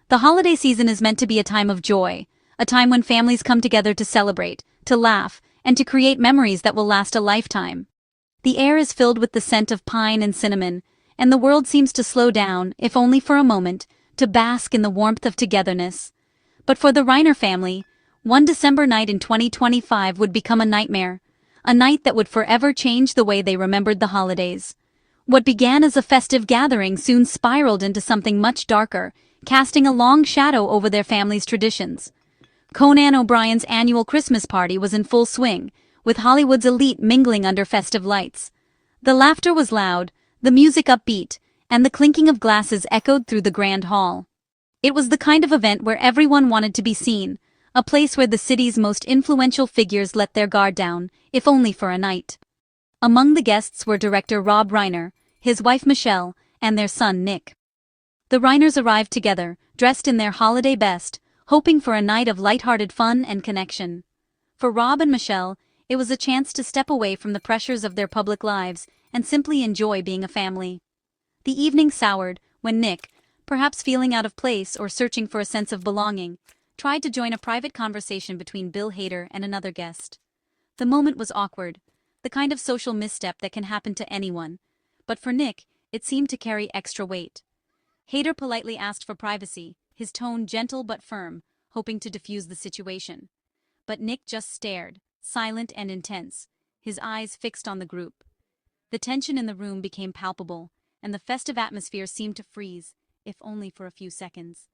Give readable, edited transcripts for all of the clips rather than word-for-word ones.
The holiday season is meant to be a time of joy, a time when families come together to celebrate, to laugh, and to create memories that will last a lifetime. The air is filled with the scent of pine and cinnamon, and the world seems to slow down, if only for a moment, to bask in the warmth of togetherness. But for the Reiner family, one December night in 2025 would become a nightmare, a night that would forever change the way they remembered the holidays. What began as a festive gathering soon spiraled into something much darker, casting a long shadow over their family's traditions. Conan O'Brien's annual Christmas party was in full swing, with Hollywood's elite mingling under festive lights. The laughter was loud, the music upbeat, and the clinking of glasses echoed through the grand hall. It was the kind of event where everyone wanted to be seen, a place where the city's most influential figures let their guard down, if only for a night. Among the guests were director Rob Reiner, his wife Michelle, and their son Nick. The Reiners arrived together, dressed in their holiday best, hoping for a night of lighthearted fun and connection. For Rob and Michelle, it was a chance to step away from the pressures of their public lives and simply enjoy being a family. The evening soured when Nick, perhaps feeling out of place or searching for a sense of belonging, tried to join a private conversation between Bill Hader and another guest. The moment was awkward, the kind of social misstep that can happen to anyone, but for Nick, it seemed to carry extra weight. Hader politely asked for privacy, his tone gentle but firm, hoping to diffuse the situation. But Nick just stared, silent and intense, his eyes fixed on the group. The tension in the room became palpable, and the festive atmosphere seemed to freeze, if only for a few seconds.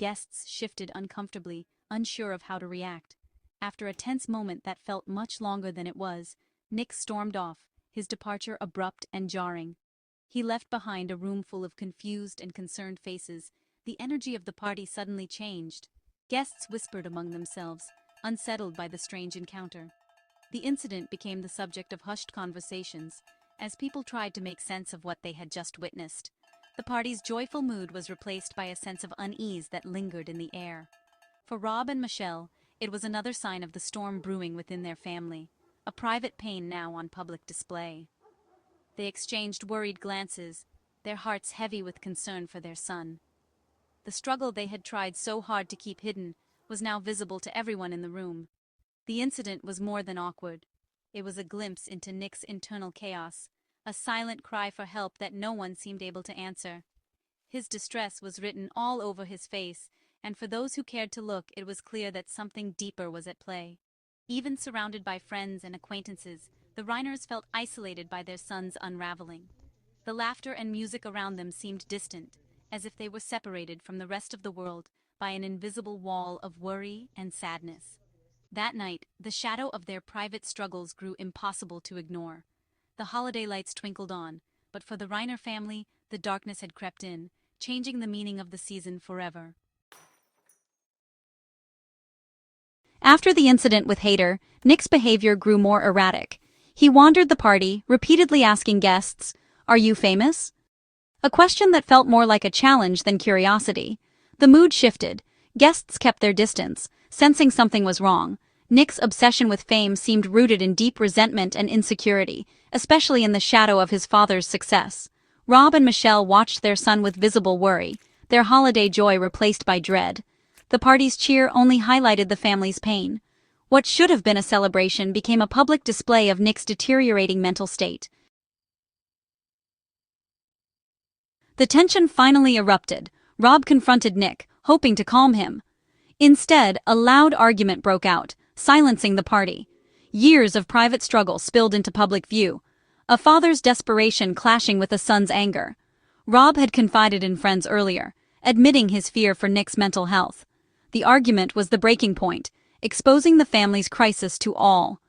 Guests shifted uncomfortably, unsure of how to react. After a tense moment that felt much longer than it was, Nick stormed off, his departure abrupt and jarring. He left behind a room full of confused and concerned faces. The energy of the party suddenly changed. Guests whispered among themselves, unsettled by the strange encounter. The incident became the subject of hushed conversations, as people tried to make sense of what they had just witnessed. The party's joyful mood was replaced by a sense of unease that lingered in the air. For Rob and Michelle, it was another sign of the storm brewing within their family, a private pain now on public display. They exchanged worried glances, their hearts heavy with concern for their son. The struggle they had tried so hard to keep hidden was now visible to everyone in the room. The incident was more than awkward. It was a glimpse into Nick's internal chaos, a silent cry for help that no one seemed able to answer. His distress was written all over his face, and for those who cared to look, it was clear that something deeper was at play. Even surrounded by friends and acquaintances, the Reiners felt isolated by their son's unraveling. The laughter and music around them seemed distant, as if they were separated from the rest of the world by an invisible wall of worry and sadness. That night, the shadow of their private struggles grew impossible to ignore. The holiday lights twinkled on, but for the Reiner family, the darkness had crept in, changing the meaning of the season forever. After the incident with Hader, Nick's behavior grew more erratic. He wandered the party, repeatedly asking guests, "Are you famous?" A question that felt more like a challenge than curiosity. The mood shifted. Guests kept their distance, sensing something was wrong. Nick's obsession with fame seemed rooted in deep resentment and insecurity, especially in the shadow of his father's success. Rob and Michelle watched their son with visible worry, their holiday joy replaced by dread. The party's cheer only highlighted the family's pain. What should have been a celebration became a public display of Nick's deteriorating mental state. The tension finally erupted. Rob confronted Nick, hoping to calm him. Instead, a loud argument broke out, silencing the party. Years of private struggle spilled into public view, a father's desperation clashing with a son's anger. Rob had confided in friends earlier, admitting his fear for Nick's mental health. The argument was the breaking point, exposing the family's crisis to all.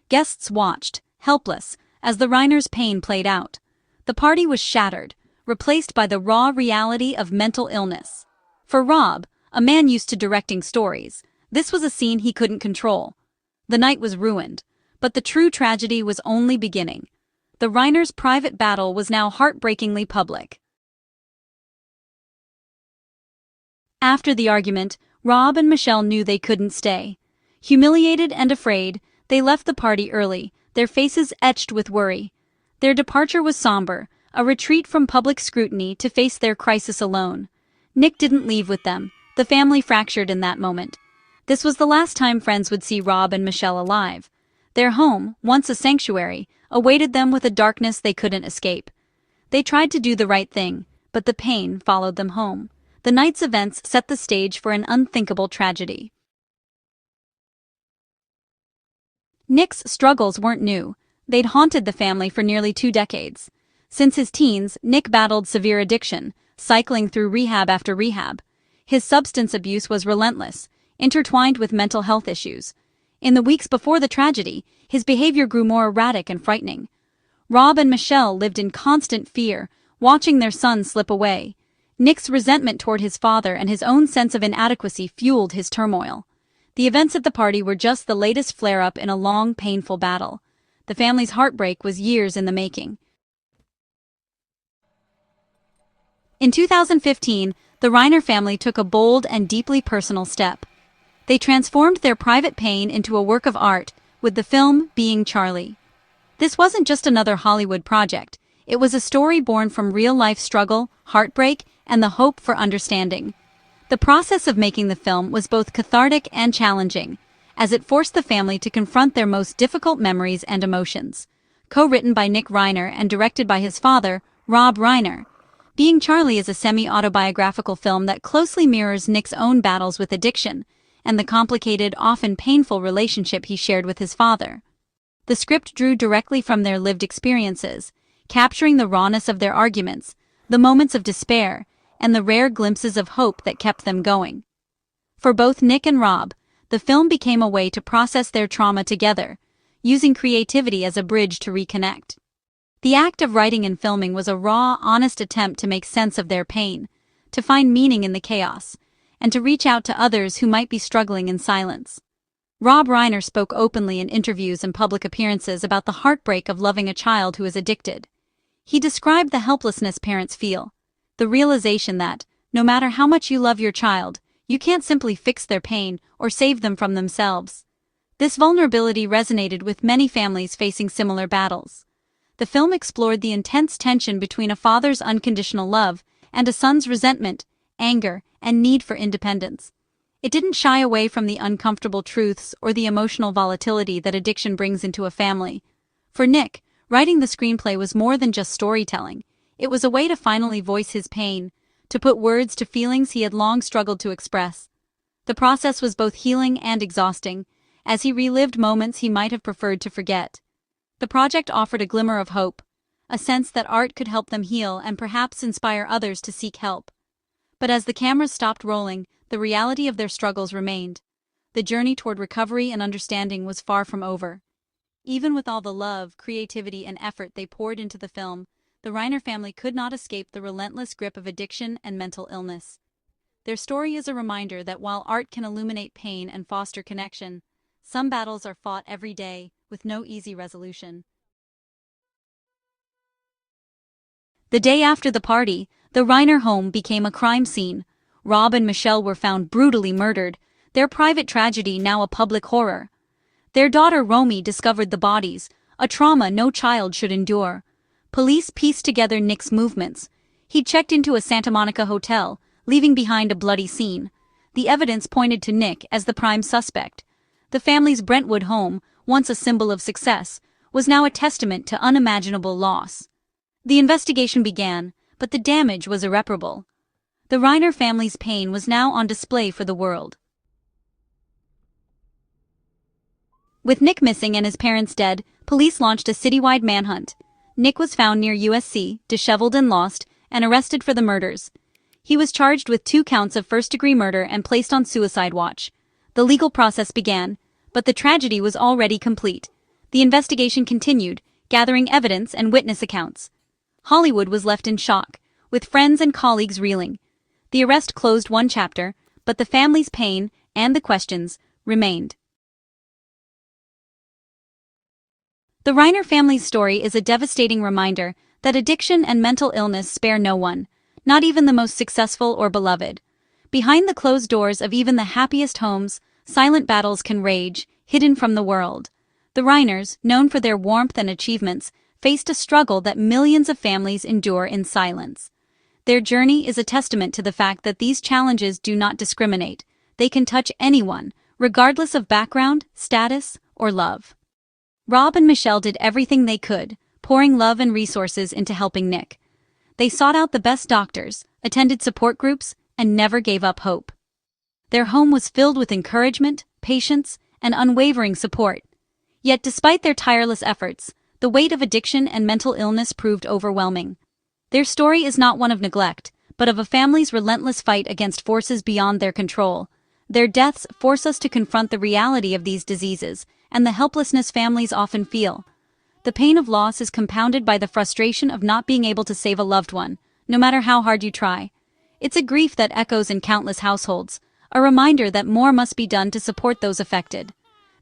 Guests watched, helpless, as the Reiners' pain played out. The party was shattered, replaced by the raw reality of mental illness. For Rob, a man used to directing stories, this was a scene he couldn't control. The night was ruined, but the true tragedy was only beginning. The Reiners' private battle was now heartbreakingly public. After the argument, Rob and Michelle knew they couldn't stay. Humiliated and afraid, they left the party early, their faces etched with worry. Their departure was somber, a retreat from public scrutiny to face their crisis alone. Nick didn't leave with them. The family fractured in that moment. This was the last time friends would see Rob and Michelle alive. Their home, once a sanctuary, awaited them with a darkness they couldn't escape. They tried to do the right thing, but the pain followed them home. The night's events set the stage for an unthinkable tragedy. Nick's struggles weren't new. They'd haunted the family for nearly 2 decades. Since his teens, Nick battled severe addiction, cycling through rehab after rehab. His substance abuse was relentless, intertwined with mental health issues. In the weeks before the tragedy, his behavior grew more erratic and frightening. Rob and Michelle lived in constant fear, watching their son slip away. Nick's resentment toward his father and his own sense of inadequacy fueled his turmoil. The events at the party were just the latest flare-up in a long, painful battle. The family's heartbreak was years in the making. In 2015, the Reiner family took a bold and deeply personal step. They transformed their private pain into a work of art, with the film Being Charlie. This wasn't just another Hollywood project. It was a story born from real-life struggle, heartbreak, and the hope for understanding. The process of making the film was both cathartic and challenging, as it forced the family to confront their most difficult memories and emotions. Co-written by Nick Reiner and directed by his father, Rob Reiner, Being Charlie is a semi-autobiographical film that closely mirrors Nick's own battles with addiction and the complicated, often painful relationship he shared with his father. The script drew directly from their lived experiences, capturing the rawness of their arguments, the moments of despair, and the rare glimpses of hope that kept them going. For both Nick and Rob, the film became a way to process their trauma together, using creativity as a bridge to reconnect. The act of writing and filming was a raw, honest attempt to make sense of their pain, to find meaning in the chaos, and to reach out to others who might be struggling in silence. Rob Reiner spoke openly in interviews and public appearances about the heartbreak of loving a child who is addicted. He described the helplessness parents feel, the realization that, no matter how much you love your child, you can't simply fix their pain or save them from themselves. This vulnerability resonated with many families facing similar battles. The film explored the intense tension between a father's unconditional love and a son's resentment, anger, and need for independence. It didn't shy away from the uncomfortable truths or the emotional volatility that addiction brings into a family. For Nick, writing the screenplay was more than just storytelling. It was a way to finally voice his pain, to put words to feelings he had long struggled to express. The process was both healing and exhausting, as he relived moments he might have preferred to forget. The project offered a glimmer of hope, a sense that art could help them heal and perhaps inspire others to seek help. But as the cameras stopped rolling, the reality of their struggles remained. The journey toward recovery and understanding was far from over. Even with all the love, creativity, and effort they poured into the film, the Reiner family could not escape the relentless grip of addiction and mental illness. Their story is a reminder that while art can illuminate pain and foster connection, some battles are fought every day, with no easy resolution. The day after the party, the Reiner home became a crime scene. Rob and Michelle were found brutally murdered, their private tragedy now a public horror. Their daughter Romy discovered the bodies, a trauma no child should endure. Police pieced together Nick's movements. He checked into a Santa Monica hotel, leaving behind a bloody scene. The evidence pointed to Nick as the prime suspect. The family's Brentwood home, once a symbol of success, was now a testament to unimaginable loss. The investigation began, but the damage was irreparable. The Reiner family's pain was now on display for the world. With Nick missing and his parents dead, police launched a citywide manhunt. Nick was found near USC, disheveled and lost, and arrested for the murders. He was charged with 2 counts of first-degree murder and placed on suicide watch. The legal process began, but the tragedy was already complete. The investigation continued, gathering evidence and witness accounts. Hollywood was left in shock, with friends and colleagues reeling. The arrest closed one chapter, but the family's pain and the questions remained. The Reiner family's story is a devastating reminder that addiction and mental illness spare no one, not even the most successful or beloved. Behind the closed doors of even the happiest homes, silent battles can rage, hidden from the world. The Reiners, known for their warmth and achievements, faced a struggle that millions of families endure in silence. Their journey is a testament to the fact that these challenges do not discriminate. They can touch anyone, regardless of background, status, or love. Rob and Michelle did everything they could, pouring love and resources into helping Nick. They sought out the best doctors, attended support groups, and never gave up hope. Their home was filled with encouragement, patience, and unwavering support. Yet despite their tireless efforts, the weight of addiction and mental illness proved overwhelming. Their story is not one of neglect, but of a family's relentless fight against forces beyond their control. Their deaths force us to confront the reality of these diseases and the helplessness families often feel. The pain of loss is compounded by the frustration of not being able to save a loved one, no matter how hard you try. It's a grief that echoes in countless households, a reminder that more must be done to support those affected.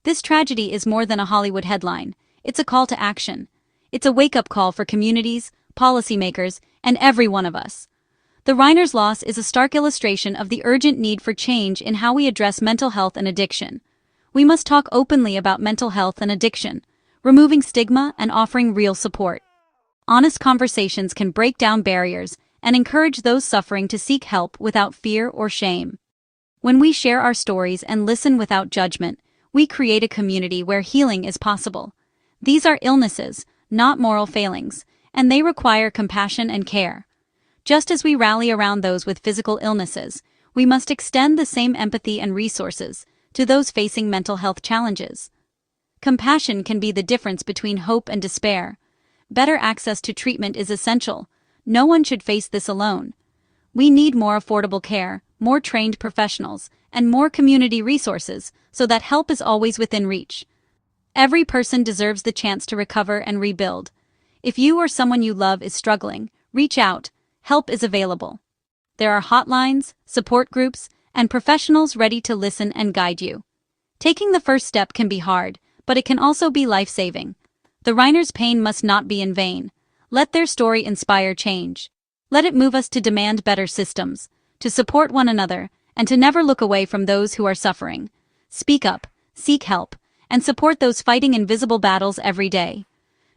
This tragedy is more than a Hollywood headline. It's a call to action. It's a wake-up call for communities, policymakers, and every one of us. The Reiners' loss is a stark illustration of the urgent need for change in how we address mental health and addiction. We must talk openly about mental health and addiction, removing stigma and offering real support. Honest conversations can break down barriers and encourage those suffering to seek help without fear or shame. When we share our stories and listen without judgment, we create a community where healing is possible. These are illnesses, not moral failings, and they require compassion and care. Just as we rally around those with physical illnesses, we must extend the same empathy and resources to those facing mental health challenges. Compassion can be the difference between hope and despair. Better access to treatment is essential. No one should face this alone. We need more affordable care, more trained professionals, and more community resources so that help is always within reach. Every person deserves the chance to recover and rebuild. If you or someone you love is struggling, reach out. Help is available. There are hotlines, support groups, and professionals ready to listen and guide you. Taking the first step can be hard, but it can also be life-saving. The Reiners' pain must not be in vain. Let their story inspire change. Let it move us to demand better systems, to support one another, and to never look away from those who are suffering. Speak up, seek help, and support those fighting invisible battles every day.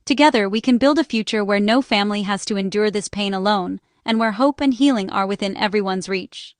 Together we can build a future where no family has to endure this pain alone, and where hope and healing are within everyone's reach.